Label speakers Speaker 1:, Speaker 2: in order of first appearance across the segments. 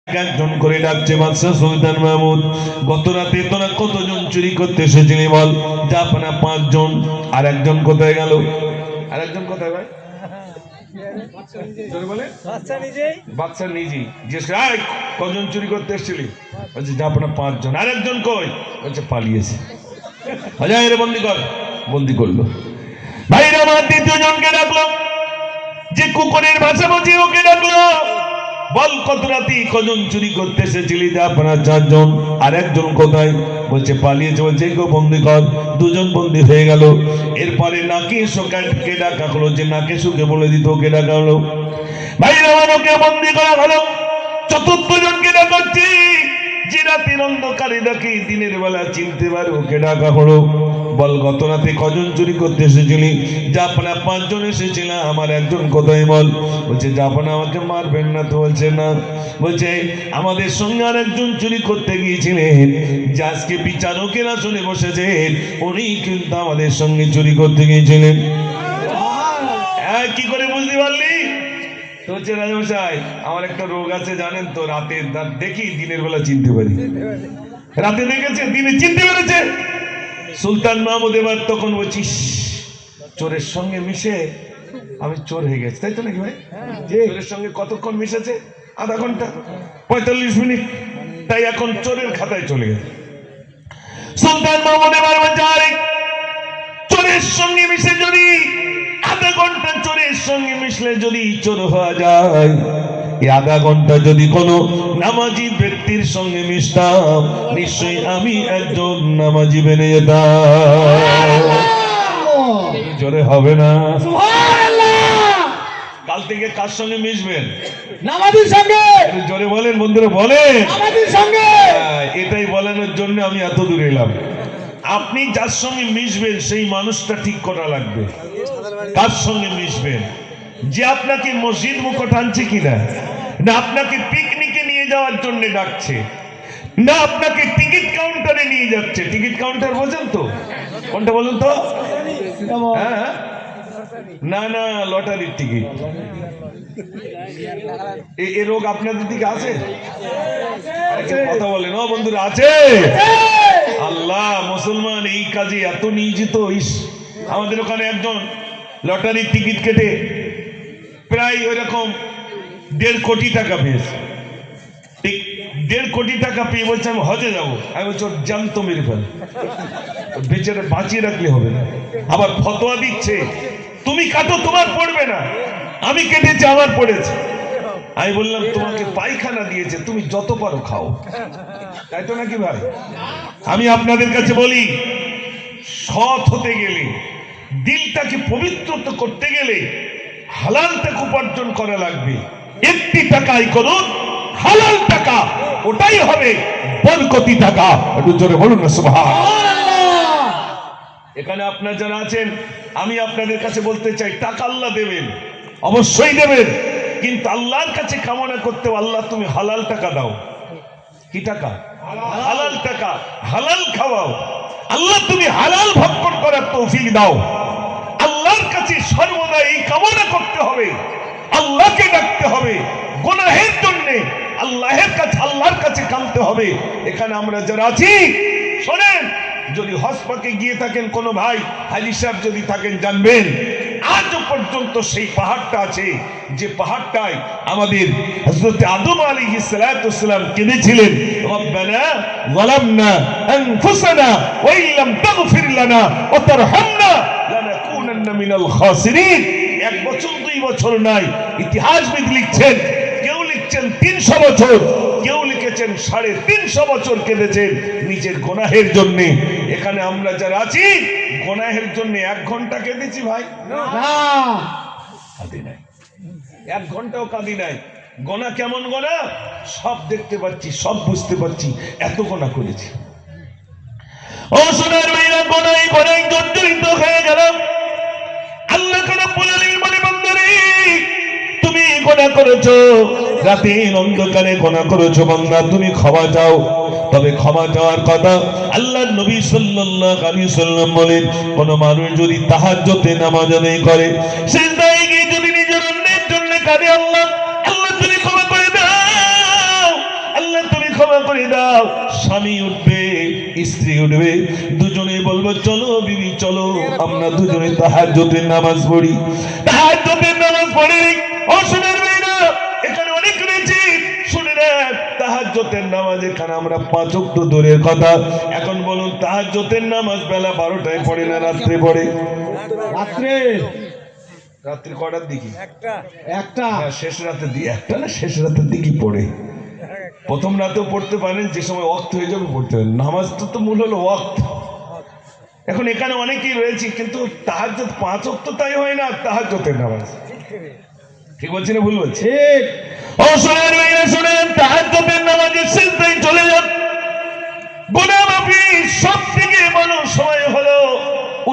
Speaker 1: একজন করে ডাকছে বাদশা সুলতান মাহমুদ, গত রাতে তোরা কতজন চুরি করতে এসেছিলি বল? জাপানা 5 জন। আর একজন কোথায় গেল? আর একজন কোথায় ভাই? বাদশা নিজেই জিজ্ঞেস করে, কজন চুরি করতে এসেছিলি? বলছে জাপানা 5 জন। আর একজন কই? বলছে পালিয়েছে। হাজার বন্দি কর। বন্দি করলো। ভাইরা আমার দ্বিতীয় জনকে ডাকলো, যে কুকুরের ভাষা বুঝি ওকে ডাকলো, বল কত রাতি কজন চুরি করতে এসেছিলি? আপনার 4 জন। আর একজন কোথায়? বলছে পালিয়েছে। বলছে কেউ বন্দি কর। 2 জন বন্দি হয়ে গেল। এরপরে নাকিসকে ডাকা হলো, যে নাকিসকে বলে দিত ওকে ডাকা হলো। ভাইরা আমার ওকে বন্দি করা হলো। চতুর্থ জনকে ডাকাচ্ছি, যে রাতের অন্ধকারে ডাকে দিনের বেলা চিনতে পারে ওকে ডাকা হলো। বল গত রাতে কজন চুরি করতে এসেছিলি? জাপানা 5 জন এসেছিলাম। আমার একজন কোথায় বল? বলছে জাপানা আমাকে মারবেন না তো? বলছে না। বলছে আমাদের সঙ্গে আর একজন চুরি করতে গিয়েছিলেন, যে আজকে বিচারকের আসনে বসেছেন, উনি কিন্তু আমাদের সঙ্গে চুরি করতে গিয়েছিলেন। কি করে বুঝতে পারলি? তো হচ্ছে রাজামশাই, আমার একটা রোগ আছে জানেন তো, রাতে দেখি দিনের বেলা চিনতে পারি। রাতে দেখেছে, দিনে চিনতে পেরেছে। সুলতান মাহমুদ এবার তখন বলছিস, চোরের সঙ্গে মিশে আমি চোর হয়ে গেছি, তাই তো নাকি ভাই? চোরের সঙ্গে কতক্ষণ মিশেছে? আধা ঘন্টা, 45 মিনিট। তাই এখন চোরের খাতায় চলে গেছে। সুলতান মাহমুদ এবার বলছে, চোরের সঙ্গে মিশে যদি আধা ঘন্টা, চোরের সঙ্গে মিশলে যদি চোর হওয়া যায়, এই আধা ঘন্টা যদি কোনো নামাজি ব্যক্তির সঙ্গে মিশতাম, নিশ্চয়ই আমি একজন নামাজি বেনে যেতাম। জোরে হবে না? কাল থেকে কার সঙ্গে মিশবেন? নামাজির সঙ্গে। জোরে বলেন বন্ধুরা, বলেন নামাজির সঙ্গে। এটাই বলানোর জন্য আমি এত দূর এলাম। আপনি যার সঙ্গে মিশবেন সেই মানুষটা ঠিক করা লাগবে। কার সঙ্গে মিশবেন? যে আপনাকে মসজিদ মুখ টানছে কিনা, না আপনাকে পিকনিকে নিয়ে যাওয়ার জন্য ডাকছে, না আপনাকে টিকিট কাউন্টারে নিয়ে যাচ্ছে। টিকিট কাউন্টার বোঝেন তো? কোনটা বলুন তো? হ্যাঁ, না না, লটারির টিকিট। এই রোগ আপনাদের দিকে আছে? কথা বলেন ও বন্ধুরা, আছে? আল্লাহ, মুসলমান এই কাজে এত নিয়োজিত। আমাদের ওখানে একজন লটারির টিকিট কেটে প্রায় ওইরকম 1.5 কোটি টাকা পেয়েছে। 1.5 কোটি টাকা পেয়ে বলছে আমি হজে যাবো। আমি বলছি ওর জ্যান্ত মেরে ফেল, বেচারে বাঁচিয়ে রাখলে হবে না। আবার ফতোয়া দিচ্ছে, তুমি কাটো তোমার পড়বে না, আমি কেটেছি আমার পড়েছে। আমি বললাম তোমাকে পায়খানা দিয়েছে, তুমি যত পারো খাও, তাই তো নাকি ভাই? আমি আপনাদের কাছে বলি, সৎ হতে গেলে, দিলটাকে পবিত্র করতে গেলে হালাল টাকা উপার্জন করা লাগবে। 1টি টাকা আয় করুন, হালাল টাকা, ওটাই হবে বরকতি টাকা। একটু জোরে বলুন না সুবহানাল্লাহ। এখানে আপনারা যারা আছেন, আমি আপনাদের কাছে বলতে চাই, টাকা আল্লাহ দেবেন, অবশ্যই দেবেন, কিন্তু আল্লাহর কাছে কামনা করতে, আল্লাহ তুমি হালাল টাকা দাও। কি টাকা? হালাল টাকা, হালাল খাওয়াও। আল্লাহ তুমি হালাল ভক্ষণ করার তৌফিক দাও। আল্লাহর কাছে সর্বদা এই কামনা করতে হবে, আল্লাহকে ডাকতে হবে, গুনাহের জন্য আল্লাহর কাছে কাঁদতে হবে। এখানে আমরা যারা আছি, শোনেন, যদি হজ পাকে গিয়ে থাকেন, কোনো ভাই হাজী সাহেব যদি থাকেন, জানবেন আজও পর্যন্ত সেই পাহাড়টা আছে, যে পাহাড়টায় আমাদের হযরত আদম আলাইহিস সালাতু ওয়াসসালাম কেঁদেছিলেন, রব্বানা যালামনা আনফুসানা ওয়া ইল্লাম তাগফির লানা ওয়া তারহামনা লানাকুনান্না মিনাল খাসিরিন। 1 বছর 2 বছর নাই, ইতিহাসবিদ লিখছেন, কেউ লিখছেন 300 বছর, কেউ লিখেছেন 350 বছর কেঁদেছেন নিজের গুনাহের জন্য। এখানে আমরা যারা আছি, গুনাহের জন্য 1 ঘন্টা কেঁদেছি ভাই? না, কাঁদি নাই, 1 ঘন্টাও কাঁদি নাই। গোনা কেমন গোনা সব দেখতে পাচ্ছি, সব বুঝতে পারছি, এত গোনা করেছি। ও সোনার মেয়েরা, গোনায় জর্জরিত হয়ে গেলাম। আল্লাহ রাব্বুল আলামিন বলে, বান্দারে তুমি গোনা করেছো, রাতের অন্ধকারে গোনা করেছো, বান্দা তুমি ক্ষমা চাও। তবে ক্ষমা চাওয়ার কথা আল্লাহর নবী সাল্লাল্লাহু আলাইহি ওয়াসাল্লাম বলেন, কোন মানুষ যদি তাহাজ্জুদে নামাজ আদায় করে, সিজদায় গিয়ে যদি নিজের অন্যের জন্য কাঁদে, আল্লাহ তুমি ক্ষমা করে দাও, দাও, স্বামী উঠবে, স্ত্রী উঠবে, দুজনে বলবো চলো বিবি চলো আমরা দুজনে তাহাজ্জুদের নামাজ পড়ি। তাহাজ্জুদের নামাজ পড়ি। ও সোনার মেয়েরা, এখানে অনেক রয়েছে, শুনে নেন। তাহাজ্জুদের নামাজ এখানে আমরা 5 ওয়াক্ত দূরের কথা, এখন বলুন তাহাজ্জুদের নামাজ বেলা 12টায় পড়ে না রাত্রে পড়ে? রাত্রি কটার দিকে? একটা। শেষ রাতের দিকে। একটা না, শেষ রাতের দিকে পড়ে। প্রথম রাতেও পড়তে পারেন, যে সময় ওয়াক্ত হয়ে যাবে পড়তে পারেন। নামাজ তো মূল হলো ওয়াক্ত। এখন এখানে অনেকেই রয়েছে, কিন্তু তাহাজ্জুদ 5 ওয়াক্ত তাই হয় না তাহাজ্জুদের নামাজ। ঠিক বলছি না ভুল বলছি? ও শুনেন মেয়েরা, শুনেন, তাহাজ্জুদের নামাজের সিজদায় চলে যান। গুনাহ মাফি সবথেকে বড় সময় হলো,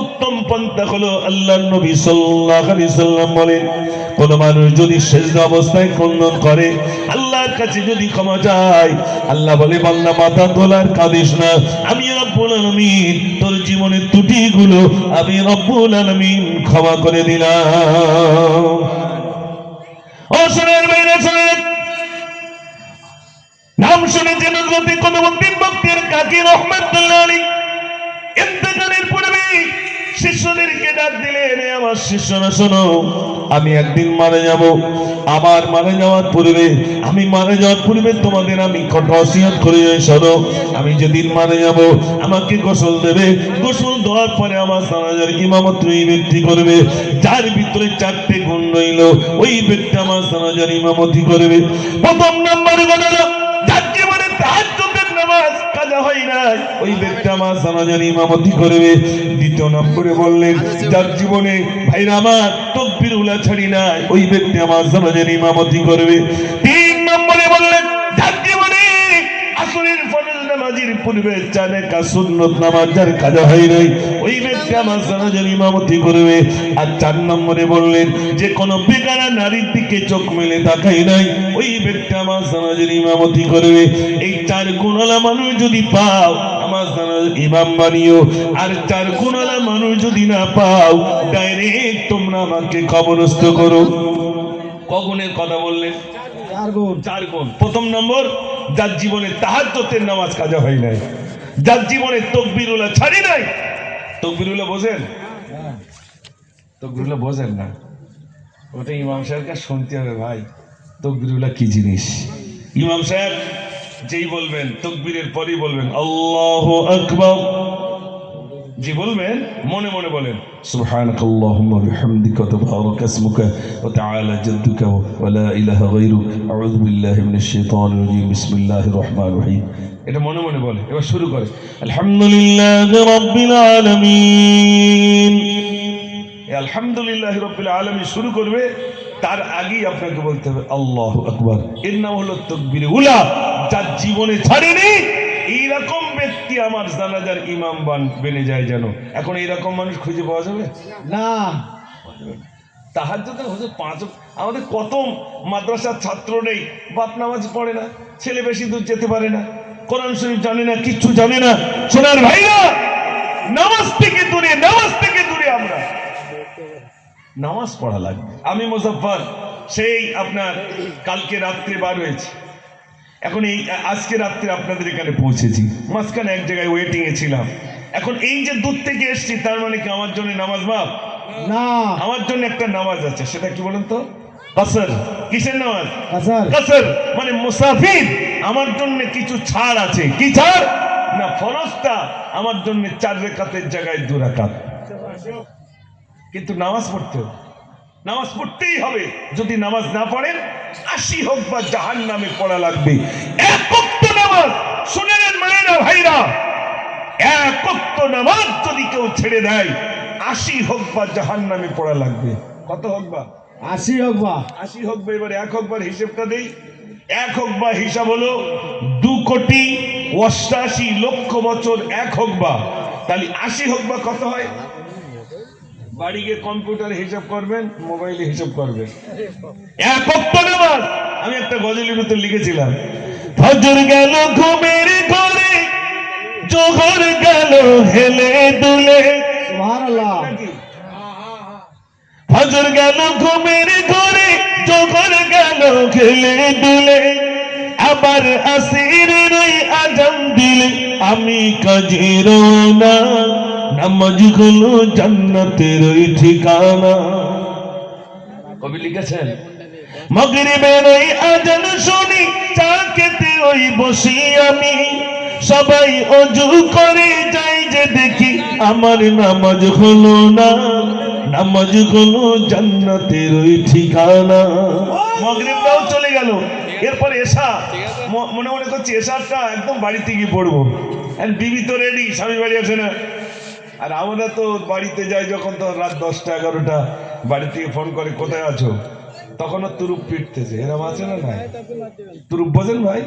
Speaker 1: উত্তম পন্থা হলো, আল্লাহর নবী সাল্লাল্লাহু আলাইহি সাল্লাম বলেন, কোন মানুষ যদি সিজদা অবস্থায় ক্রন্দন করে, আল্লাহর কাছে যদি ক্ষমা চায়, আল্লাহ বলে বান্দা মাথা তোলার কাঁদিস না, আমি রব্বুল আলামিন তোর জীবনের ত্রুটিগুলো আমি রব্বুল আলামিন ক্ষমা করে দিলাম। ও শোনেন মেয়েরা, শোনেন, নাম শুনেছেন হযরত কুতুবউদ্দিন বখতিয়ার কাকি রাহমাতুল্লাহ আলাইহি ইন্তেকালের পূর্বে শিষ্যদেরকে ডাক দিলেন, আমার শিষ্যরা শোনো, আমি একদিন মারা যাব। আমার মারা যাওয়ার পূর্বে, আমি মারা যাওয়ার পূর্বে তোমাদের আমি ওসিয়ত করে যাই, শোনো, আমি যেদিন মারা যাব আমাকে গোসল দেবে, গোসল দেওয়ার পরে আমার জানাজার ইমামত ওই ব্যক্তি করবে যার ভিতরে 4টে গুণ রইল, ওই ব্যক্তি আমার জানাজার ইমামতি করবে। প্রথম নম্বর ঘটনা, যার জীবনে তাহাজ্জুদের নামাজ কাজা হয় না, ওই ব্যক্তি আমার জানাজার ইমামতি করবে। দ্বিতীয় নম্বরে বললেন, যার জীবনে ভাইরা আমার তাকবীর উলা ছাড়ি না, ওই ব্যক্তি আমার জানাজার ইমামতি করবে। 3 নম্বরে বললেন, যার জীবনে আসরের ফরজ নামাজের পূর্বে 4 রাকাত সুন্নাত নামাজ যার কাজা হয় নাই, ওই ব্যক্তি আমার জানাজার ইমামতি করবে। আর 4 নম্বরে বললেন, যে কোন বেগানা নারীর দিকে চোখ মেলে তাকাই নাই, ওই ব্যক্তি আমার জানাজার ইমামতি করবে। এই 4 গুণওয়ালা মানুষ যদি পাও, আমার জানাজার ইমাম বানিও। আর 4 গুণওয়ালা মানুষ যদি না পাও, ডাইরেক্ট তোমরা আমাকে কবরস্থ করো। কগুণের কথা বললেন? 4 গুণ। প্রথম নম্বর, যার জীবনে তাহাজ্জুদের নামাজ কাজা হয় নাই, যার জীবনে তাকবীরুল্লাহ ছাড়ি নাই। তাকবীরুল্লাহ বোঝেন? তাকবীরুল্লাহ বোঝেন না? ওটা ইমাম সাহেবকে শুনতে হবে ভাই, তাকবীরুল্লাহ কি জিনিস। ইমাম সাহেব যেই বলবেন, তাকবীরের পরেই বলবেন আল্লাহু আকবার। জি বলবেন, মনে মনে বলেন সুবহানাকাল্লাহুম্মা বিহামদিকা তাবারাকা ইসমুকা ওয়া তাআলা জাদ্দুকা ওয়া লা ইলাহা গায়রুক আউযু বিল্লাহি মিনাশ শাইতানির রাজীম বিসমিল্লাহির রহমানির রহিম। এটা মনে মনে বলে। এবার শুরু করে আলহামদুলিল্লাহি রাব্বিল আলামিন। এই আলহামদুলিল্লাহি রাব্বিল আলামিন শুরু করবে, তার আগেই আপনাকে বলতে হবে আল্লাহু আকবার। এর নাম হলো তাকবীরে উলা। যার জীবনে ছাড়েনি, এইরকম ব্যক্তি আমার জানাজার ইমাম বেনে যায় যেন। এখন এইরকম মানুষ খুঁজে পাওয়া যাবে না। তাহাজ্জুদ হুজুর 5 আমাদের কত মাদ্রাসার ছাত্র নেই, বাপ নামাজ পড়ে না, ছেলে বেশি দূর যেতে পারে না, কোরআন শরীফ জানে না, কিচ্ছু জানে না। সোনার ভাইরা, নামাজ থেকে দূরে, নামাজ থেকে দূরে আমরা নামাজ পড়া লাগবে। আমি মুজাফফর সেই আপনার কালকে রাত্রে বার হয়েছি, এখন এই আজকে রাত্রে আপনাদের এখানে পৌঁছেছি, মাঝখানে এক জায়গায় ওয়েটিং এ ছিলাম। এখন এই যে দূর থেকে এসেছি, তার মানে কি আমার জন্য নামাজ মাফ না? আমার জন্য একটা নামাজ আছে, সেটা কি বলেন তো? কাসর। কিসের নামাজ? কাসর। মানে মুসাফির, আমার জন্য কিছু ছাড় আছে। কি ছাড়? না, ফরজটা আমার জন্য 4 রাকাতের জায়গায় 2 রাকাত, কিন্তু নামাজ পড়তে হবে, নামাজ পড়তেই হবে। যদি নামাজ না পড়েন, 80 হোক বা জাহান্নামে পড়া লাগবে। 1 ওয়াক্ত নামাজ, শুনে নেন মায়েরা ভাইরা, 1 ওয়াক্ত নামাজ যদি কেউ ছেড়ে দেয়, 80 হোক বা জাহান্নামে পড়া লাগবে। কত হোক বা? 80 হোক বা। 80 হোক বা। এবার 1 হোক বার হিসেবটা দেই। 1 হোক বা হিসাব হলো 2,88,00,000 বছর 1 হোক বা। তাহলে 80 হোক বা কত হয়? বাড়ি গিয়ে কম্পিউটারে হিসাব করবেন, মোবাইলে হিসাব করবেন। 1 ওয়াক্ত নামাজ। আমি একটা গজলের ভিতর লিখেছিলাম, ফজর গেল ঘুমের ঘরে, জোহর গেল হেলে দুলে। সুবহানাল্লাহ। ফজর গেল ঘুমের ঘরে, জোহর গেল হেলে দুলে, আবার আসিরের ওই আজান আমি কাজে রওনা, নামাজ হলো জান্নাতের ওই ঠিকানা। কবি লিখেছেন মাগরিবের ওই আজান শুনি চা খেতে ওই বসি আমি, সবাই ওযু করে যাই যে দেখি আমার নামাজ হলো না, নামাজ হলো জান্নাতের ওই ঠিকানা। মাগরিবটাও চলে গেল, এরপরে এশা মনে মনে করছি এশাটা একদম বাড়িতে গিয়ে পড়বো। বিবি তো রেডি, স্বামী বাড়ি আছে না। আর আমরা তো বাড়িতে যাই যখন, তো রাত 10টা 11টা, বাড়ি থেকে ফোন করে কোথায় আছো, তখনও তুরুপ পিটতেছে। এরকম আছে না? নাই তুরুপ বোঝেন ভাই?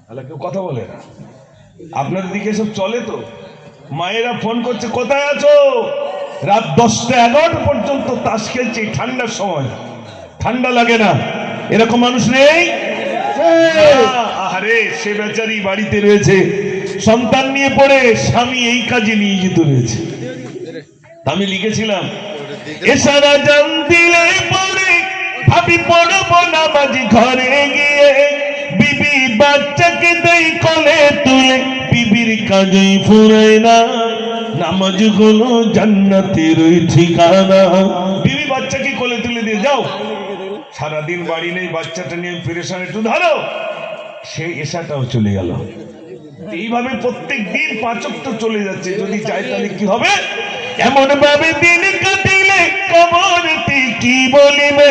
Speaker 1: তাহলে কেউ কথা বলে না। আপনার দিকে সব চলে তো? মায়েরা ফোন করছে কোথায় আছো, রাত 10টা 11টা পর্যন্ত তাস খেলছে ঠান্ডার সময়, ঠান্ডা লাগে না, এরকম মানুষ নেই? আরে সে বেচারি বাড়িতে রয়েছে, সন্তান নিয়ে পড়ে, স্বামী এই কাজে নিয়োজিত রয়েছে। আমি লিখেছিলাম এসারা জান দিলে পরে ভাবি পড়বো নামাজ ঘরে গিয়ে, বিবি বাচ্চাকে দেই কোলে তুলে, বিবির কাজই ফুরায় না, নামাজ হলো জান্নাতের ওই ঠিকানা। বিবি বাচ্চাকে কোলে তুলে দিয়ে যাও, সারাদিন বাড়ি নেই, বাচ্চাটা নিয়ে পেরেশান, একটু ধরো, সেই এশাটাও চলে গেল। এইভাবে প্রত্যেক দিন 5 ওয়াক্ত চলে যাচ্ছে। যদি চাই তাহলে কি হবে? এমন ভাবে দিন কাটিলে কবরতে কি বলিবে,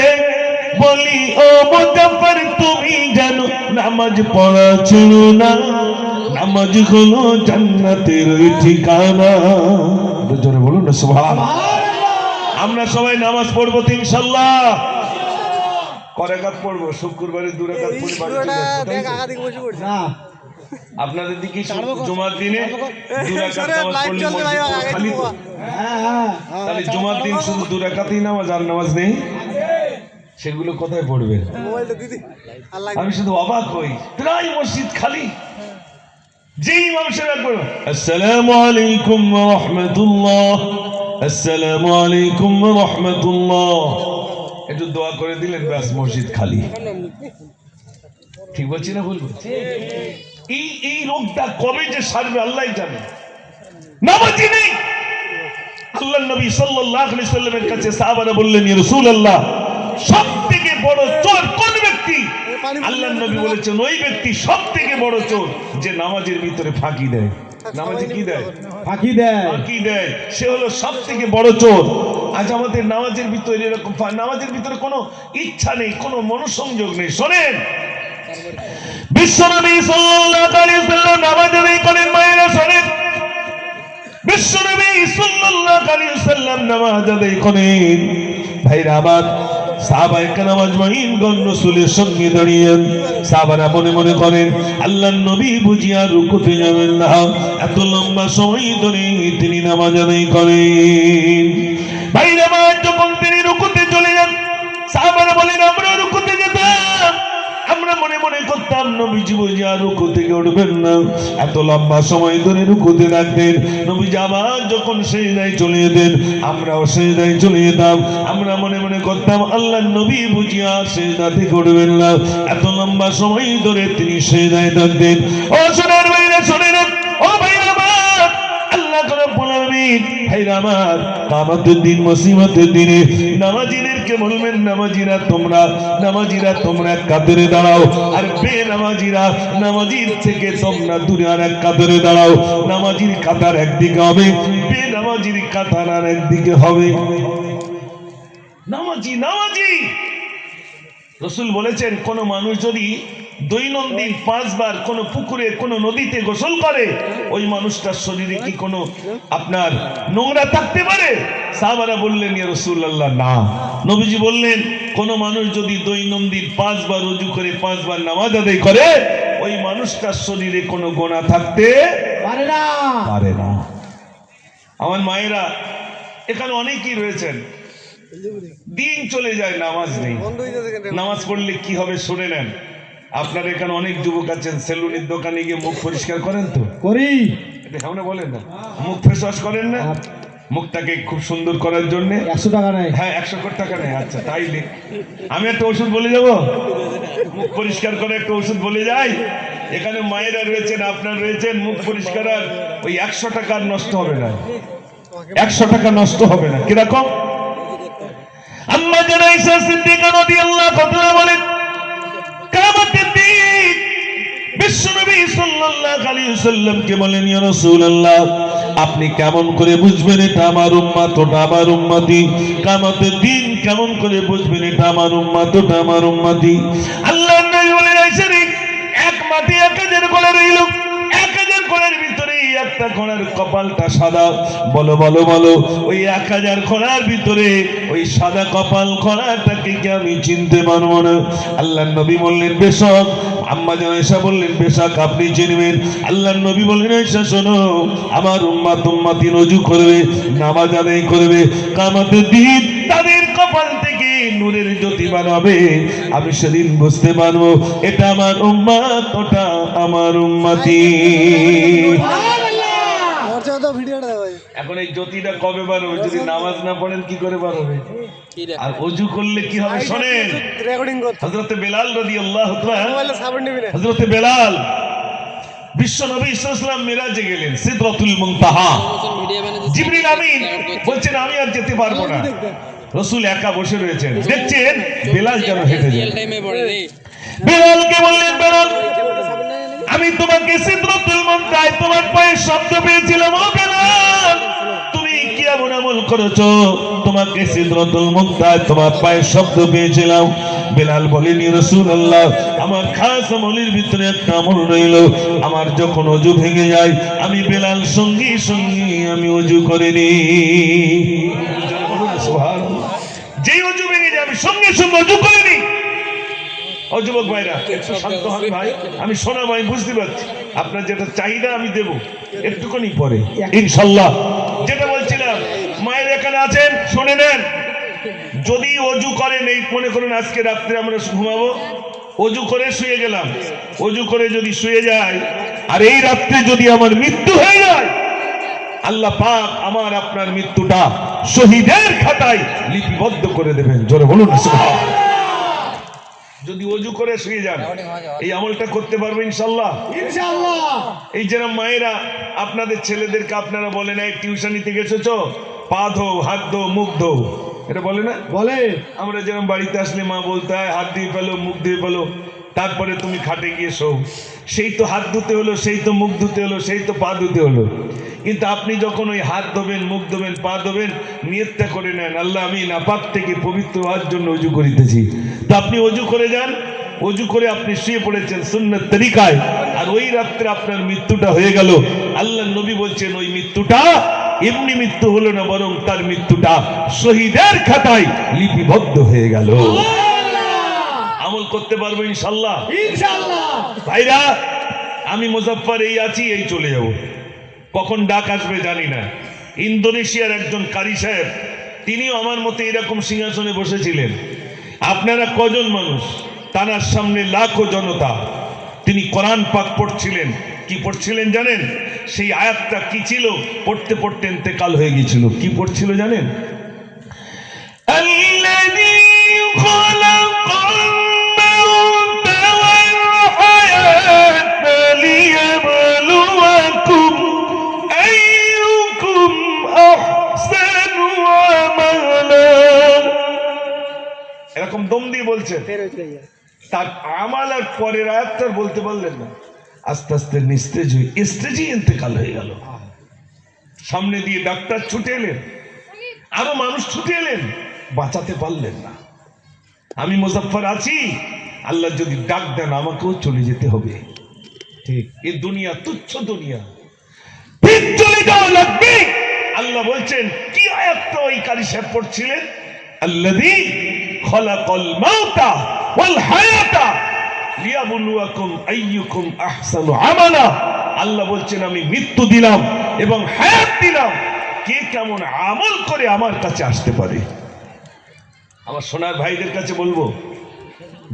Speaker 1: বলি ও মুজাফফর তুমি জানো নামাজ পড়া ছিল না, নামাজ হলো জান্নাতের ওই ঠিকানা। জোরে বলুন না সুবহানাল্লাহ। আমরা সবাই নামাজ পড়বো তো ইনশাআল্লাহ। করাকাত পড়বো, শুক্রবারে 2 রাকাত পড়ে বাড়ি চলে আসবো। আপনাদের দিকে জুমার দিনে 2 রাকাত নামাজ পড়লে মসজিদ খালি তো? তাহলে জুমার দিন শুধু 2 রাকাতই নামাজ, আর নামাজ নেই? সেগুলো কোথায় পড়বেন? আমি শুধু অবাক হই, প্রায় মসজিদ খালি। যেই ইমাম সাহেব বলল আসসালামু আলাইকুম ওয়া রাহমাতুল্লাহ, আসসালামু আলাইকুম ওয়া রাহমাতুল্লাহ, একটু দোয়া করে দিলেন, ব্যাস মসজিদ খালি। ঠিক বলছি না ভুল বলছি? এই রোগটা কবে যে সারবে আল্লাহই জানে। নামাজি নেই। আল্লাহর নবী সাল্লাল্লাহু আলাইহি সাল্লামের কাছে সাহাবারা বললেন, ইয়া রাসূলুল্লাহ, সবথেকে বড় চোর কোন ব্যক্তি? আল্লাহর নবী বলেছেন, ওই ব্যক্তি সবথেকে বড় চোর যে নামাজের ভিতরে ফাঁকি দেয়। নামাজে কি দেয়? ফাঁকি দেয়। ফাঁকি দেয়, সে হলো সবথেকে বড় চোর। আজ আমাদের নামাজের ভিতরে এরকম, নামাজের ভিতরে কোনো ইচ্ছা নেই, কোনো মনোসংযোগ নেই। শোনেন, বিশ্বনবী সাল্লাল্লাহু আলাইহি ওয়াসাল্লাম নামাজ আদায় করেন। মায়েরা শোনেন, বিশ্বনবী সাল্লাল্লাহু আলাইহি ওয়াসাল্লাম নামাজ আদায় করেন। ভাইরা আমার, সাহাবায়ে কেরাম আজমাইন গণ রাসূলের সঙ্গে দাঁড়িয়ে সাহাবারা মনে মনে করেন আল্লাহর নবী বুঝি আর রুকুতে যাবেন না, এত লম্বা সময় ধরে তিনি নামাজ আদায় করেন। ভাইরা আমার, যখন তিনি রুকুতে চলে যান, সাহাবারা বলেন আমরা রুকুতে যেতাম, আমরা মনে মনে করতাম নবীজি বুঝি আর রুকু থেকে উঠবেন না, এত লম্বা সময় ধরে রুকুতে রাখতেন। নবীজি আবার যখন সিজদায় চলে যেতেন, আমরাও সিজদায় চলে যেতাম। আমরা মনে মনে করতাম আল্লাহর নবী বুঝি আর সিজদা থেকে উঠবেন না, এত লম্বা সময় ধরে তিনি সিজদায় থাকতেন। ও সোনার ভাইরা, শোনেন, ও ভাইরা আমার, আল্লাহ রাব্বুল আলামিন, ভাইরা আমার, কিয়ামতের দিন, মুসিবতের দিনে নামাজীদেরকে বলবেন, নামাজীরা তোমরা এক কাতারে দাঁড়াও, আর বেনামাজীরা নামাজীর থেকে তোমরা দূরে আর এক কাতারে দাঁড়াও। নামাজীর কাতার একদিকে হবে, বেনামাজীর কাতার আর একদিকে হবে। নামাজি রাসূল বলেছেন, কোন মানুষ যদি দৈনন্দিন 5 বার কোন পুকুরে, কোন নদীতে গোসল করে, ওই মানুষটার শরীরে কি কোনো আপনার নোংরা থাকতে পারে? সাহাবারা বললেন, ইয়া রাসূলুল্লাহ, না। নবীজি বললেন, কোন মানুষ যদি দৈনন্দিন 5 বার ওযু করে 5 বার নামাজ আদায় করে, ওই মানুষটার শরীরে কোনো গোনা থাকতে পারে না। আমার মায়েরা, এখানে অনেকেই রয়েছেন, দিন চলে যায়, নামাজ নেই। নামাজ পড়লে কি হবে শুনে নেন। আপনার এখানে অনেক যুবক আছেন, সেলুনের দোকানে গিয়ে মুখ পরিষ্কার করেন তো? করি। এটা বলেন না, মুখ ফেস ওয়াশ করেন না? মুখটাকে খুব সুন্দর করার জন্য 100 টাকা নেয়। হ্যাঁ, 100 কোটি টাকা নেয়। আচ্ছা, তাইলে আমি একটা ওষুধ বলে যাব, মুখ পরিষ্কার করে একটা ওষুধ বলে যাই। এখানে মায়েরা রয়েছেন, আপনার রয়েছেন, মুখ পরিষ্কার আর ওই 100 টাকা নষ্ট হবে না, 100 টাকা নষ্ট হবে না। কিরকম? আম্মা জান আয়েশা সিদ্দিকা রাদিয়াল্লাহু তাআলা বলেন, কিয়ামতের দিন বিশ্বনবী সাল্লাল্লাহু আলাইহি ওয়াসাল্লামকে বলেন, ইয়া রাসূলুল্লাহ, আপনি কেমন করে বুঝবেন এটা আমার উম্মত, ওটা আমার উম্মতি? কিয়ামতের দিন কেমন করে বুঝবেন এটা আমার উম্মত, ওটা আমার উম্মতি? আল্লাহর নবী বলেন, আয়েশা রে, এক মাটি 1000 ঘোড়া রইল, 1000 ঘোড়ার ভিতরে একটা ঘোড়ার কপালটা সাদা। বলো বলো বলো, ওই 1000 ঘোড়ার ভিতরে ওই সাদা কপাল ঘোড়াটাকে কি আমি চিনতে পারবো না? আল্লাহর নবী বললেন, বেশক। আম্মা জান আয়েশা বললেন, বেশক আপনি চিনবেন। আল্লাহর নবী বললেন, আয়েশা শোনো, আমার উম্মত উম্মতি ওযু করবে, নামাজ আদায় করবে, কিয়ামতের দিন তাদের কপাল থেকে নূরের জ্যোতি বার হবে। আমি সেদিন বুঝতে পারবো এটা আমার উম্মত, ওটা আমার উম্মতি। এখন এই জ্যোতিটা কবে বার হবে? যদি নামাজ না পড়েন কি করে বার হবে? আর ওযু করলে কি হবে শোনেন। হযরতে বেলাল রাদিয়াল্লাহু তাআলা, হযরতে বেলাল বিশ্ব নবী সাল্লাল্লাহু আলাইহি ওয়াসাল্লাম মিরাজে গেলেন, সিদরাতুল মুনতাহা। জিবরিল আমিন বলছেন, আমি আর যেতে পারবো না। রাসূল একা বসে রয়েছেন, দেখছেন বেলাল যেন হেঁটে যায়। বেলালকে বললেন, বেলাল, আমি তোমাকে সিদরাতুল মুনতাহায় তোমার পায়ের শব্দ পেয়েছিলাম। ও বেলাল, তুমি কি এমন আমল করেছো, তোমাকে সিদরাতুল মুনতাহায় তোমার পায়ের শব্দ পেয়েছিলাম? বেলাল বলেন, ইয়া রাসূলুল্লাহ, আমার খাস আমলের ভিতরে একটা আমল রইল। আমার যখন ওযু ভেঙে যায়, আমি বেলাল সঙ্গী সঙ্গী আমি ওযু করে নিই। সুবহানাল্লাহ। যেই ওযু ভেঙে যায় আমি সঙ্গে সঙ্গে ওযু করে নিই। ও যুবক ভাইরা, একটু শান্ত হন ভাই। আমি শোনা ভাই, বুঝতে পারছি আপনার যেটা চাহিদা আমি দেব একটুখানি পরে ইনশাআল্লাহ। যেটা বলছিলাম, মায়ের এখানে আছেন, শুনে নেন। যদি ওযু করেন, এই মনে করুন আজকে রাত্রে আমরা ঘুমাবো, ওযু করে শুয়ে গেলাম, ওযু করে যদি শুয়ে যায় আর এই রাত্রে যদি আমার মৃত্যু হয়ে যায়, আল্লাহ পাক আমার আপনার মৃত্যুটা শহীদের খাতায় লিপিবদ্ধ করে দেবেন। জোরে বলুন সুবহানাল্লাহ। যদি ওযু করে শুয়ে যান, এই আমলটা করতে পারবে ইনশাআল্লাহ। ইনশাআল্লাহ। এই যেরকম মায়েরা আপনাদের ছেলেদেরকে আপনারা বলেন, এই টিউশনিতে গেছো, পা ধো, হাত ধো, মুখ ধো, এটা বলে না? বলে। আমরা যেরকম বাড়িতে আসলে মা বলতে হয়, হাত দিয়ে ফেলো, মুখ দিয়ে ফেলো, তারপরে তুমি খাটে গিয়ে শো। সেই তো হাত ধুতে হলো, সেই তো মুখ ধুতে হলো, সেই তো পা ধুতে হলো। কিন্তু আপনি যখন ওই হাত ধোবেন, মুখ ধোবেন, পা ধোবেন, নিয়তটা করে নেন, আল্লাহ আমি নাপাক থেকে পবিত্র হওয়ার জন্য ওযু করিতেছি। তো আপনি ওযু করে যান, ওযু করে আপনি শুয়ে পড়েছেন সুন্নাত তরিকায়, আর ওই রাত্রে আপনার মৃত্যুটা হয়ে গেল। আল্লাহ নবী বলছেন, ওই মৃত্যুটা এমনি মৃত্যু হলো না, বরং তার মৃত্যুটা শহীদের খাতায় লিপিবদ্ধ হয়ে গেল। আমল করতে পারবো ইনশাআল্লাহ। ইনশাআল্লাহ। ভাইরা, আমি মুজাফফর এই আছি, এই চলে যাব, কখন ডাক আসবে জানি না। ইন্দোনেশিয়ার একজন কারি সাহেব, তিনিও আমার মতো এরকম সিংহাসনে বসেছিলেন। আপনারা কজন মানুষ, তার সামনে লাখো জনতা। তিনি কোরআন পাক পড়ছিলেন। কি পড়ছিলেন জানেন? সেই আয়াতটা কি ছিল, পড়তে পড়তে ইন্তেকাল হয়ে গিয়েছিল। কি পড়ছিল জানেন? আল্লাযী খালাকাল মাউতা ওয়াল হায়াতা লিয়াবলুয়াকুম আইয়ুকুম আহসানু আমালা। এরকম দম দিয়ে বলছেন। তার আমাল আর পরের আয়াতটা বলতে পারলেন না। আস্তে আস্তে নিস্তেজ হয়ে স্টেজেই ইন্তেকাল হয়ে গেল। সামনে দিয়ে ডাক্তার ছুটে এলেন, আরো মানুষ ছুটে এলেন, বাঁচাতে পারলেন না। আমি মুজাফফর আছি, আল্লাহ যদি ডাক দেন আমাকেও চলে যেতে হবে। ঠিক, এই দুনিয়া তুচ্ছ দুনিয়া, ঠিক চলে যাওয়া লাগবে। আল্লাহ বলছেন, কি আয়াতটা ওই কারি সাহেব পড়ছিলেন? আল্লাযী খালাকাল মাউতা ওয়াল হায়াতা লিয়াবলুয়াকুম আইয়ুকুম আহসানু আমালা। আল্লাহ বলছেন, আমি মৃত্যু দিলাম এবং হায়াত দিলাম, কে কেমন আমল করে আমার কাছে আসতে পারে। আমার সোনার ভাইদের কাছে বলবো,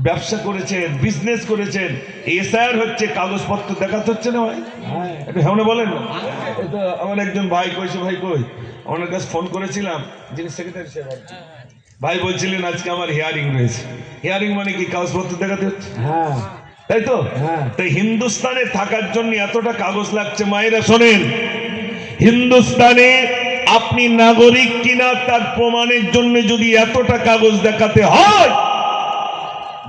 Speaker 1: ব্যবসা করেছেন, বিজনেস করেছেন, এসআইআর হচ্ছে, কাগজপত্র দেখাতে হচ্ছে না ভাই? একটু হ্যাঁ বলেন না। এটা আমার একজন ভাই কইছে, ভাই কই, আমার কাছে ফোন করেছিলাম, যিনি সেক্রেটারি সাহেব, ভাই বলছিলেন আজকে আমার হিয়ারিং রয়েছে। হিয়ারিং মানে কি, কাগজপত্র দেখাতে হচ্ছে? হ্যাঁ। তাই তো? তাই হিন্দুস্তানে থাকার জন্য এতটা কাগজ লাগছে। মায়েরা শোনেন, হিন্দুস্তানে আপনি নাগরিক কিনা তার প্রমাণের জন্য যদি এতটা কাগজ দেখাতে হয়,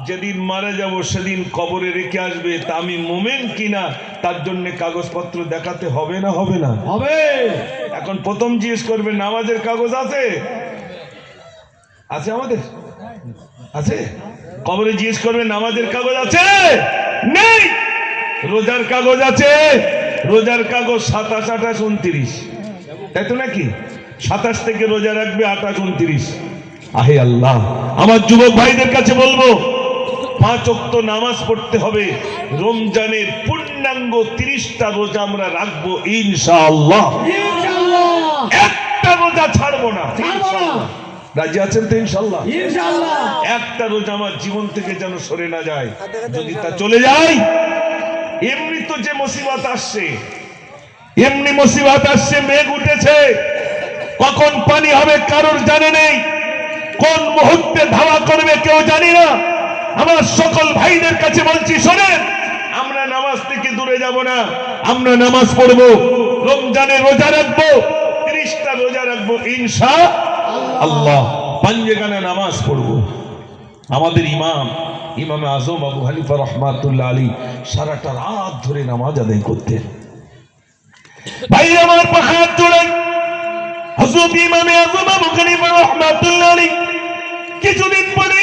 Speaker 1: যেদিন মারা যাব সেদিন কবরে রেখে আসবে তা আমি মোমেন কিনা তার জন্য কাগজপত্র দেখাতে হবে না? হবে না? হবে। এখন প্রথম জিজ্ঞেস করবে নামাজের কাগজ আছে? আছে আমাদের? আছে? কবরে জিজ্ঞেস করবে নামাজের কাগজ আছে? নেই। রোজার কাগজ আছে? রোজার কাগজ 27, 28, 29, তাই তো নাকি? 27 থেকে রোজা রাখবে, 28, 29। আহে আল্লাহ, আমার যুবক ভাইদের কাছে বলবো 5 ওয়াক্ত নামাজ পড়তে হবে। রমজানের পূর্ণাঙ্গ 30টা রোজা আমরা রাখবো ইনশাআল্লাহ। একটা রোজা ছাড়বো না। রাজি আছেন তো? ইনশাআল্লাহ। একটা রোজা আমার জীবন থেকে যেন সরে না যায়। যদি তা চলে যায়, এমনি তো যে মুসিবত আসছে, এমনি মুসিবত আসছে। মেঘ উঠেছে, কখন পানি হবে কারোর জানে নেই, কোন মুহূর্তে ধাওয়া করবে কেউ জানি না। আমার সকল ভাইদের কাছে বলছি, শোনেন, আমরা নামাজ থেকে দূরে যাব না। আমরা নামাজ পড়বো, রমজানে রোজা রাখবো, 30টা রোজা রাখবো ইনশাআল্লাহ। পাঞ্জেগানা নামাজ পড়বো। আমাদের ইমামে আজম আবু হানিফা রহমাতুল্লাহ আলী সারাটা রাত ধরে নামাজ আদায় করতেন। ভাই আমার পাহাড় জোড়াই হযরত ইমামে আজম আবু হানিফা রহমাতুল্লাহ আলী কিছুদিন পরে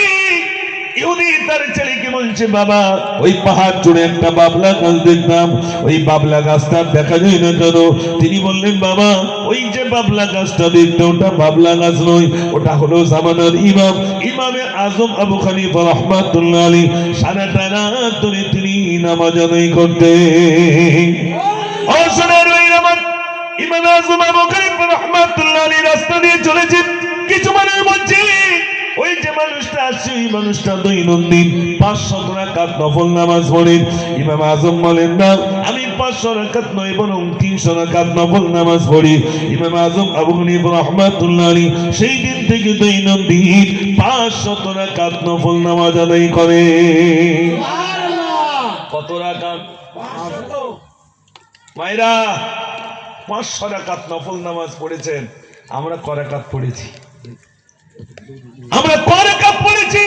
Speaker 1: ইহুদি তার ছেলেকে বলছে, বাবা ওই পাহাড় জুড়ে একটা বাবলা গাছ দেখলাম, ওই বাবলা গাছটা দেখা যায় না কেন? তিনি বললেন, বাবা ওই যে বাবলা গাছটা দেখতে, ওটা বাবলা গাছ নয়, ওটা হলো জামানার ইমামে আজম আবু হানিফা রহমাতুল্লাহ আলী সারাটা রাত ধরে তিনি নামাজ আদায় করতেন। ও সোনার ভাইরা আমার, ইমামে আজম আবু হানিফা রহমাতুল্লাহ আলী রাস্তা দিয়ে চলেছেন। কিছু মানুষ বলছে, ওই যে মানুষটা আসছে, ওই মানুষটা দৈনন্দিন 500 রাকাত নফল নামাজ পড়ে। ইমাম আজম বলেন, না, আমি 500 রাকাত নয় বরং 300 রাকাত নফল নামাজ পড়ি। ইমাম আজম আবু হানিফা রাহমাতুল্লাহ আলাইহি সেই দিন থেকে দৈনন্দিন 500 রাকাত নফল নামাজ আদায় করে। সুবহানাল্লাহ। কত রাকাত? 500। মায়েরা 500 রাকাত নফল নামাজ পড়েছেন। আমরা ক রাকাত পড়েছি? আমরা ক রাকাত পড়েছি?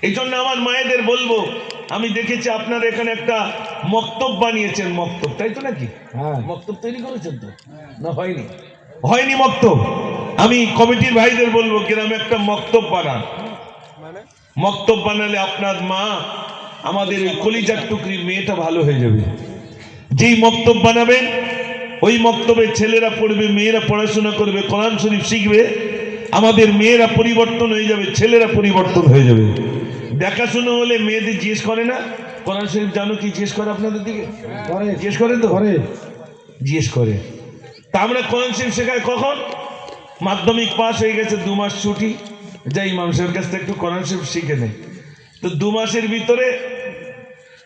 Speaker 1: এই জন্য আমার মায়েদের বলবো, আমি দেখেছি আপনারা এখানে একটা মক্তব বানিয়েছেন। মক্তব, তাই তো নাকি? মক্তব তৈরি করেছেন তো? না হয়নি? হয়নি মক্তব। আমি কমিটির ভাইদের বলবো, গ্রামে একটা মক্তব বানান। মক্তব বানালে আপনার মা, আমাদের ওই কলিজার টুকরির মেয়েটা ভালো হয়ে যাবে। যেই মক্তব বানাবেন, ওই মক্তবে ছেলেরা পড়বে, মেয়েরা পড়াশোনা করবে, কোরআন শরীফ শিখবে। আমাদের মেয়েরা পরিবর্তন হয়ে যাবে, ছেলেরা পরিবর্তন হয়ে যাবে। দেখাশোনা হলে মেয়েদের জিজ্ঞেস করে না, কোরআন শরীফ জানো কি? জিজ্ঞেস করে আপনাদের দিকে? জিজ্ঞেস করে তো? জিজ্ঞেস করে। তা আমরা কোরআন শরীফ শেখাই কখন? মাধ্যমিক পাস হয়ে গেছে, 2 মাস ছুটি, যাই মানুষের কাছ থেকে একটু কোরআন শরীফ শিখে নেই। তো 2 মাসের ভিতরে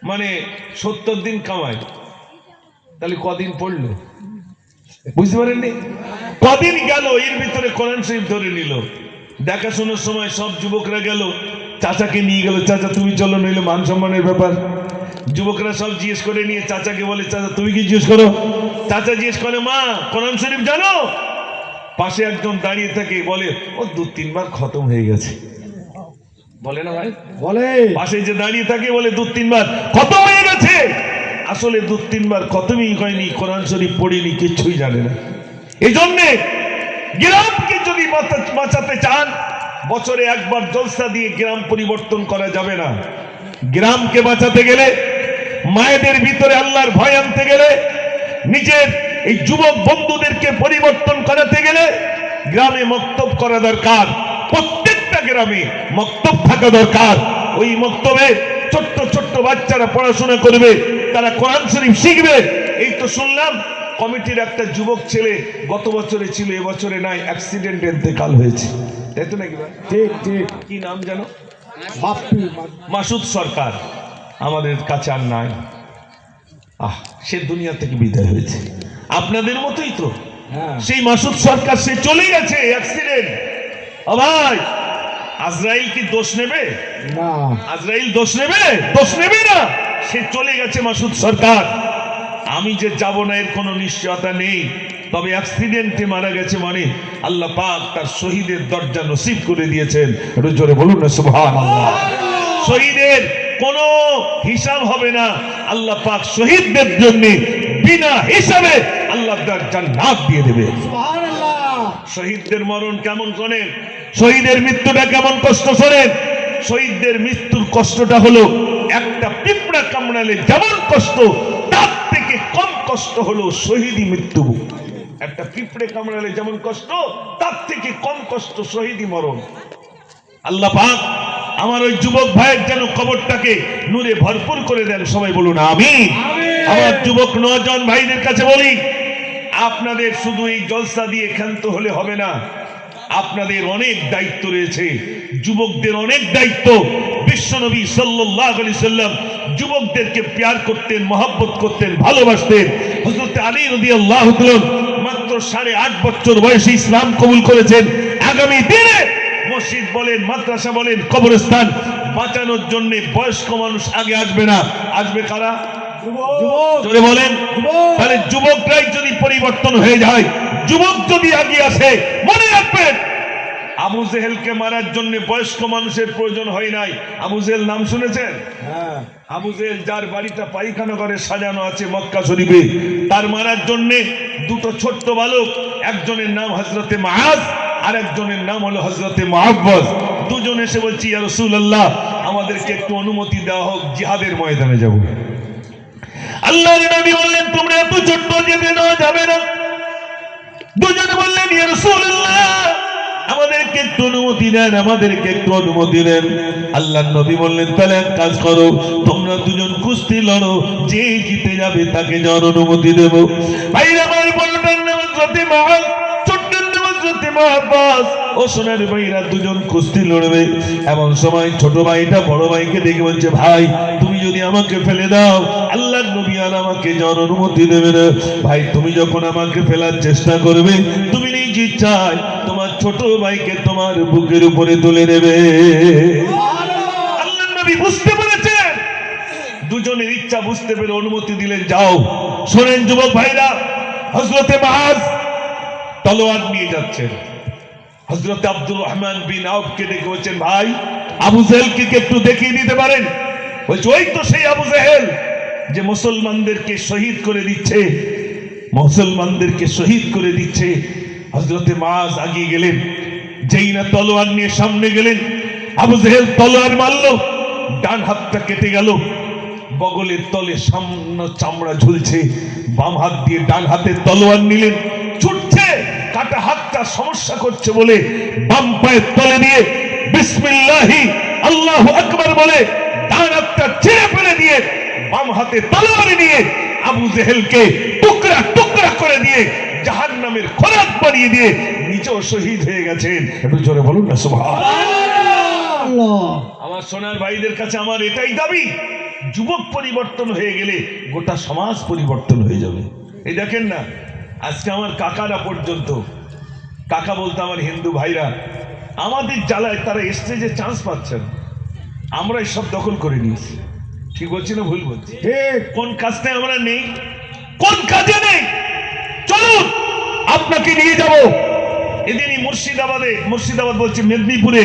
Speaker 1: মানে 70 দিন কামায়, তাহলে কদিন পড়লো? বুঝতে পারেননি? কদিন গেল, এর ভিতরে কোরআন শরীফ ধরে নিল। দেখাশোনার সময় সব যুবকরা গেল, চাচাকে নিয়ে গেল, চাচা তুমি চলো, নইলে মান সম্মানের ব্যাপার। যুবকরা সব জিজ্ঞেস করে নিয়ে চাচাকে বলে, চাচা তুমি কি জিজ্ঞেস করো? চাচা জিজ্ঞেস করে, মা কোরআন শরীফ জানো? পাশে একজন দাঁড়িয়ে থাকে, বলে ও 2-3 বার খতম হয়ে গেছে। বলে না ভাই? বলে। পাশে যে দাঁড়িয়ে থাকে বলে 2-3 বার খতম হয়ে গেছে। আসলে 2-3 বার খতমই হয়নি, কোরআন শরীফ পড়িনি, কিছুই জানে না। এই জন্যে গ্রামকে যদি বাঁচাতে চান, বছরে একবার জলসা দিয়ে গ্রাম পরিবর্তন করা যাবে না। গ্রামকে বাঁচাতে গেলে, মায়েদের ভিতরে আল্লাহর ভয় আনতে গেলে, নিজের এই যুবক বন্ধুদেরকে পরিবর্তন করাতে গেলে গ্রামে মক্তব করা দরকার। প্রত্যেকটা গ্রামে মক্তব থাকা দরকার। ওই মক্তবে ছোট্ট ছোট্ট বাচ্চারা পড়াশোনা করবে, তারা কোরআন শরীফ শিখবে। এই তো শুনলাম কমিটির একটা যুবক ছেলে গত বছরে ছিল, এবছরে নাই, অ্যাক্সিডেন্টে ইন্তেকাল হয়েছে, তাই তো নাকি? ঠিক ঠিক। কি নাম জানো? মাসুদ সরকার। আমাদের কাছে আর নাই। সে দুনিয়া থেকে বিদায় হয়েছে। আপনাদের মতোই তো সেই মাসুদ সরকার, সে চলে গেছে অ্যাক্সিডেন্ট। ভাই আজরাইল কি দোষ নেবে?
Speaker 2: না,
Speaker 1: আজরাইল দোষ নেবে? দোষ নেবে না। সে চলে গেছে মাসুদ সরকার, আমি যে যাব না এর কোনো নিশ্চয়তা নেই। তবে অ্যাক্সিডেন্টে মারা গেছে মানে আল্লাহ পাক তার শহীদের দরজা নসিব করে দিয়েছেন। একটু জোরে বলুন না সুবহানাল্লাহ। শহীদের কোনো হিসাব হবে না, আল্লাহ পাক শহীদদের জন্য বিনা হিসাবে আল্লাহ তার জান্নাত দিয়ে দেবে।
Speaker 2: সুবহানাল্লাহ।
Speaker 1: শহীদদের মরণ কেমন করেন, শহীদের মৃত্যুটা কেমন কষ্ট শোনেন। শহীদদের মৃত্যুর কষ্টটা হলো একটা পিঁপড়া কামড়ালে যেমন কষ্ট, তার থেকে কম কষ্ট হলো শহীদি মৃত্যু। একটা পিঁপড়ে কামড়ালে যেমন কষ্ট, তার থেকে কম কষ্ট শহীদি মরণ। আল্লাহ পাক আমার ওই যুবক ভাইয়ের যেন কবরটাকে নূরে ভরপুর করে দেন। সবাই বলুন আমিন। আমার যুবক নওজোয়ান ভাইদের কাছে বলি, আপনাদের শুধু এই জলসা দিয়ে ক্ষান্ত হলে হবে না, আপনাদের অনেক দায়িত্ব রয়েছে। যুবকদের অনেক দায়িত্ব। বিশ্বনবী সাল্লাল্লাহু আলাইহি সাল্লাম যুবকদেরকে প্যার করতেন, মহব্বত করতেন, ভালোবাসতেন। হযরত আলী রাদিয়াল্লাহু তাআলা মাত্র 8.5 বছর বয়সে ইসলাম কবুল করেছেন। আগামী দিনে মসজিদ বলেন, মাদ্রাসা বলেন, কবরস্থান বাঁচানোর জন্য বয়স্ক মানুষ আগে আসবে না, আসবে কারা? জোরে বলেন। তাহলে যুবকরাই যদি পরিবর্তন হয়ে যায়, যুবক যদি আগে আসে, মনে রাখবেন আবু জেহেলকে মারার জন্য বয়স্ক মানুষের প্রয়োজন হয় নাই। আবু জেহেল নাম শুনেছেন?
Speaker 2: হ্যাঁ,
Speaker 1: আবু জেহেল যার বাড়িটা পায়খানা করে সাজানো আছে মক্কা শরীফে, তার মারার জন্য দুটো ছোট্ট বালক, একজনের নাম হযরতে মুআজ আর একজনের নাম হলো হযরতে মুআব্বাস। দুজন এসে বলছি, ইয়া রাসূলুল্লাহ, আমাদেরকে একটু অনুমতি দেওয়া হোক, জিহাদের ময়দানে যাব। আল্লাহর নবী বললেন, তোমরা এত ছোট্ট যেতে দেওয়া যাবে না। দুজনে বললেন, ইয়া রাসূলুল্লাহ, আমাদেরকে একটু অনুমতি দেন, আমাদেরকে একটু অনুমতি দেন। আল্লাহর নবী বললেন, তাহলে এক কাজ করো, তোমরা দুজন কুস্তি লড়ো, যে জিতে যাবে তাকে যাওয়ার অনুমতি দেব। ভাইরা আমার, বললেন হযরতে মুআজ, ছোট্টের নাম হযরতে মুআব্বাস। ও সোনার ভাইরা, দুজন কুস্তি লড়বে। এমন সময় ছোট ভাইটা বড় ভাইকে দেখে বলছে, ভাই তুমি যদি আমাকে ফেলে দাও, আল্লাহর নবী আর আমাকে যাওয়ার অনুমতি দেবে না। ভাই তুমি যখন আমাকে ফেলার চেষ্টা করবে, তুমি নিজ ইচ্ছায় তোমার ছোট ভাইকে তোমার বুকের উপরে তুলে নেবে। আল্লাহর নবী বুঝতে পেরেছেন, দুজনের ইচ্ছা বুঝতে পেরে অনুমতি দিলেন, যাও। শোনেন যুবক ভাইরা, হযরতে মুআজ তলোয়ার নিয়ে যাচ্ছেন। হযরতে আব্দুর রহমান বিন আউফকে ডেকে বলছেন, ভাই আবু জেহেলকে একটু দেখিয়ে দিতে পারেন? বলছে, ওই তো সেই আবু জেহেল যে মুসলমানদেরকে শহীদ করে দিচ্ছে, মুসলমানদেরকে শহীদ করে দিচ্ছে। হযরতে মুআজ আগিয়ে গেলেন, যেই না তলোয়ার নিয়ে সামনে গেলেন, আবু জেহেল তলোয়ার মারল, ডান হাতটা কেটে গেল, বগলের তলে সামনে চামড়া ঝুলছে। বাম হাত দিয়ে ডান হাতে তলোয়ার নিলেন, ছুটছে, কাটা হাতটা সমস্যা করছে বলে বাম পায়ের তলে দিয়ে বিসমিল্লাহি আল্লাহু আকবার বলে ডান হাতটা ছেড়ে ফেলে দিয়ে বাম হাতে তলোয়ার নিয়ে আবু জেহেলকে টুকরা টুকরা করে দিয়ে জাহান্নামের খোরাক বানিয়ে দিয়ে নিজেও শহীদ হয়ে গেছেন। একটু জোরে বলুন না সুবহানাল্লাহ। আমার সোনার ভাইদের কাছে আমার এটাই দাবি, যুবক পরিবর্তন হয়ে গেলে গোটা সমাজ পরিবর্তন হয়ে যাবে। এই দেখেন না, আজকে আমার কাকারা পর্যন্ত, কাকা বলতে আমার হিন্দু ভাইরা, আমাদের জ্বালায় তারা স্টেজে চান্স পাচ্ছেন, আমরা সব দখল করে নিয়েছি। ঠিক বলছি না ভুল বলছি? কোন কাজটাই আমরা নেই, কোন কাজে নেই? চলুন আপনাকে নিয়ে যাব। এদিনই মুর্শিদাবাদ বলছি, মেদিনীপুরে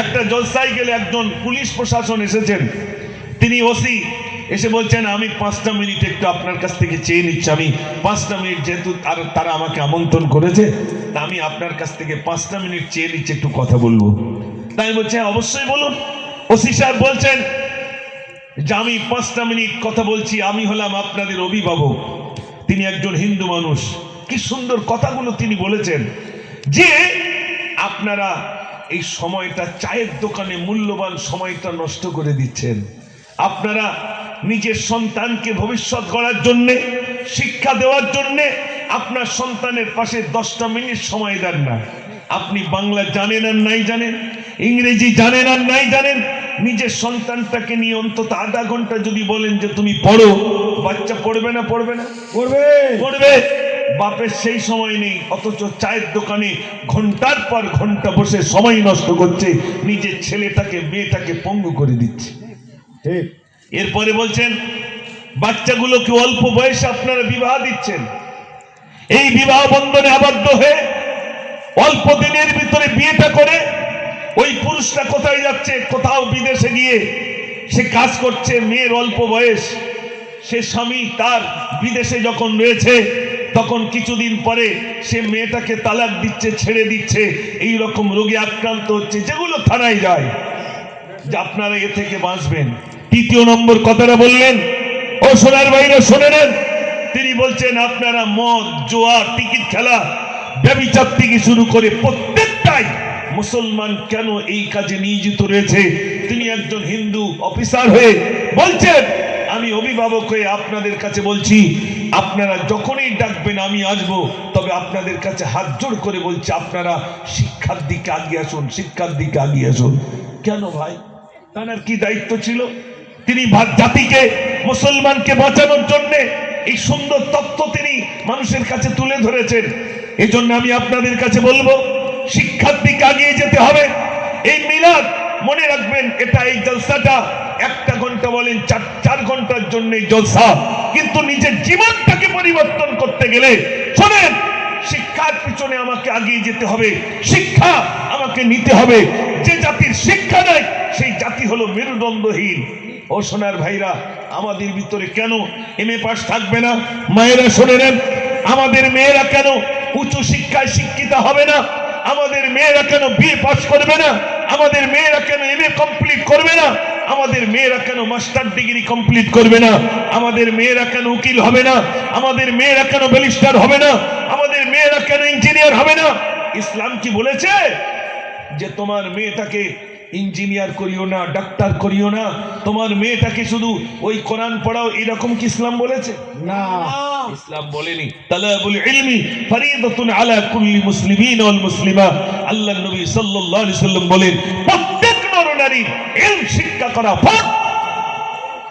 Speaker 1: একটা জলসায় গেলে একজন পুলিশ প্রশাসন এসেছেন, তিনি ওসি এসে বলছেন, আমি 5টা মিনিট একটু আপনার কাছ থেকে চেয়ে নিচ্ছি। আমি 5টা মিনিট, যেহেতু তারা আমাকে আমন্ত্রণ করেছে, তা আমি আপনার কাছ থেকে 5টা মিনিট চেয়ে নিচ্ছি, একটু কথা বলবো। তাই বলছে, অবশ্যই বলুন। ওসি সাহেব বলছেন যে আমি 5টা মিনিট কথা বলছি, আমি হলাম আপনাদের অভিভাবক। তিনি একজন হিন্দু মানুষ। কি সুন্দর কথাগুলো তিনি বলেছেন, যে আপনারা এই সময়টা চায়ের দোকানে মূল্যবান সময়টা নষ্ট করে দিচ্ছেন। আপনারা নিজের সন্তানকে ভবিষ্যৎ গড়ার জন্যে, শিক্ষা দেওয়ার জন্যে আপনার সন্তানের পাশে 10টা মিনিট সময় দেন না। আপনি বাংলা জানেন আর নাই জানেন, ইংরেজি জানেন আর নাই জানেন, নিজের সন্তানটাকে নিয়ে অন্তত আধা ঘন্টা যদি বলেন যে তুমি পড়ো, বাচ্চা পড়বে না? পড়বে না? পড়বে। বাপের সেই সময় নেই, অথচ চায়ের দোকানে ঘন্টার পর ঘন্টা বসে সময় নষ্ট করছে, নিজের ছেলেটাকে মেয়েটাকে পঙ্গু করে দিচ্ছে। এরপরে বলছেন বাচ্চাগুলোকে অল্প বয়সে আপনারা বিবাহ দিচ্ছেন, এই বিবাহ বন্ধনে আবদ্ধ হয়ে অল্প দিনের ভিতরে বিয়েটা করে ওই পুরুষটা কোথায় যাচ্ছে? কোথাও বিদেশে গিয়ে সে কাজ করছে, মেয়ের অল্প বয়স, সে স্বামী তার বিদেশে যখন রয়েছে তখন কিছুদিন পরে সে মেয়েটাকে তালাক দিচ্ছে, ছেড়ে দিচ্ছে, এই রকম রোগে আক্রান্ত হচ্ছে, যেগুলো থানায় যায়, যে আপনারা এ থেকে বাঁচবেন। তৃতীয় নম্বর কথাটা বললেন, ও সোনার ভাইরা শুনে নেন, তিনি বলছেন আপনারা মদ, জুয়া, টিকিট খেলা, ব্যভিচার থেকে শুরু করে প্রত্যেকটাই মুসলমান কেন এই কাজে নিয়োজিত রয়েছে। তিনি একজন হিন্দু অফিসার হয়ে বলছেন, আমি অভিভাবক হয়ে আপনাদের কাছে বলছি, আপনারা যখনই ডাকবেন আমি আসব, তবে আপনাদের কাছে হাত জোড় করে বলছি আপনারা শিক্ষার দিকে আগিয়ে আসুন, শিক্ষার দিকে আগিয়ে আসুন। কেন ভাই? তার কি দায়িত্ব ছিল? তিনি জাতিকে, মুসলমানকে বাঁচানোর জন্য এই সুন্দর তত্ত্ব তিনি মানুষের কাছে তুলে ধরেছেন। এই জন্য আমি আপনাদের কাছে বলবো, শিক্ষার দিকে আগিয়ে যেতে হবে। এই মিলাদ মনে রাখবেন, এটা এই জলসাটা 1 ঘন্টা বলেন 4 ঘন্টার জন্য জলসা, কিন্তু নিজের জীবনটাকে পরিবর্তন করতে গেলে শোনেন, শিক্ষার পিছনে আমাকে আগিয়ে যেতে হবে, শিক্ষা আমাকে নিতে হবে। যে জাতির শিক্ষা নাই সেই জাতি হলো মেরুদণ্ডহীন। ও সোনার ভাইরা, আমাদের ভিতরে কেন এমএ পাস থাকবে না? মায়েরা শুনে নেন, আমাদের মেয়েরা কেন উচ্চ শিক্ষায় শিক্ষিত হবে না? আমাদের মেয়েরা কেন বিএ পাস করবে না? আমাদের মেয়েরা কেন এমএ কমপ্লিট করবে না? আমাদের মেয়েরা কেন মাস্টার ডিগ্রি কমপ্লিট করবে না? আমাদের মেয়েরা কেন উকিল হবে না? আমাদের মেয়েরা কেন ব্যারিস্টার হবে না? আমাদের মেয়েরা কেন ইঞ্জিনিয়ার হবে না? ইসলাম কি বলেছে যে তোমার মেয়েটাকে ইঞ্জিনিয়ার করিও না, ডাক্তার করিও না, তোমার মেয়েটাকে শুধু ওই কোরআন পড়াও, এরকম কি ইসলাম বলেছে? না, ইসলাম বলেনি। তালাবুল ইলমি ফরিদাতুন আলা কুল্লি মুসলিমিন ওয়াল মুসলিমা। আল্লাহর নবী সাল্লাল্লাহু আলাইহি সাল্লাম বলেন, প্রত্যেক নরনারীর ইলম শিক্ষা করা ফরজ,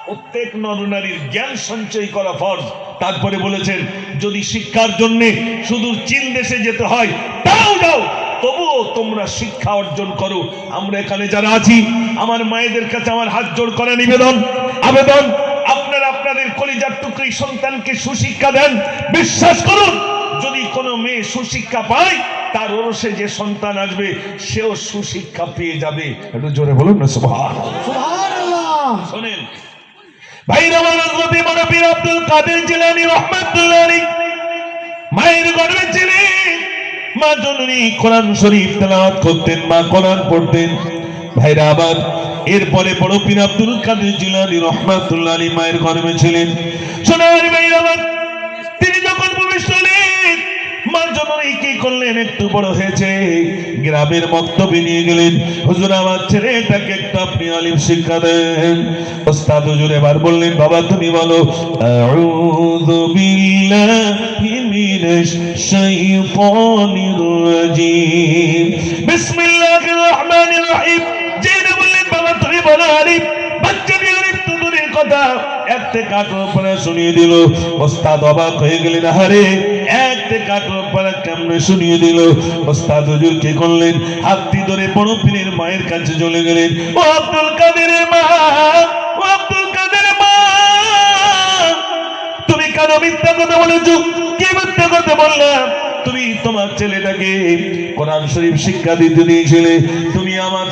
Speaker 1: প্রত্যেক নরনারীর জ্ঞান সঞ্চয় করা ফরজ। তারপরে বলেছেন, যদি শিক্ষার জন্য শুধু চীন দেশে যেতে হয় তাও যাও, তবুও তোমরা শিক্ষা অর্জন করো। আমরা এখানে যারা আছি, আমার মায়েদের কাছে আমার হাত জোড় করা নিবেদন, আবেদন, আপনারা আপনাদের কলিজার টুকরি সন্তানকে সুশিক্ষা দেন। বিশ্বাস করুন, যদি কোনো মেয়ে সুশিক্ষা পায়, তার ওরসে যে সন্তান আসবে সেও সুশিক্ষা পেয়ে যাবে। একটু জোরে বলুন না সুবহানাল্লাহ। শোনেন ভাইরা, আমার হযরত মৌলানা আব্দুল কাদের জিলানী রাহমাতুল্লাহ আলাইহি মায়ের গর্ভে ছিলেন, মা জননী কোরআন শরীফ তেলাওয়াত করতেন, মা কোরআন পড়তেন। ভাইরা আবার এরপরে বড় পীর আব্দুল কাদের জিলানী রাহমাতুল্লাহ আলাইহি মায়ের গর্ভে ছিলেন। সোনার ভাইরা আমার, তিনি যখন প্রবেশ করলেন, মা জননী কি করলেন? একটু বড় হয়েছে, গ্রামের মক্তবে নিয়ে গেলেন। হুজুর, আমার ছেলেটাকে একটু আপনি আলিম শিক্ষা দেন। ওস্তাদ হুজুর এবার বললেন, বাবা তুমি বলো, আউযু বিল্লাহি মিনাশ শাইতানির রাজীম, বিসমিল্লাহির রহমানির রহিম। যেটা বললেন, বাবা তুমি বলো আলিম। বাচ্চা একটু দূরের কথা 1 থেকে 8 পড়া শুনিয়ে দিল। ওস্তাদ অবাক হয়ে গেলেন, আরে 1 থেকে 8 পড়া কেমনে শুনিয়ে দিল? ওস্তাদ হুজুর কি করলেন? হাতটি ধরে বড় পীরের মায়ের কাছে চলে গেলেন। ও আব্দুল কাদেরের মা, ও আব্দুল কাদেরের মা, তুমি কেন মিথ্যা কথা বলেছো? কি মিথ্যা কথা বললাম? তুমি তোমার ছেলেটাকে কোরআন শরীফ শিক্ষা দিতে দিয়েছিলে, তুমি আমার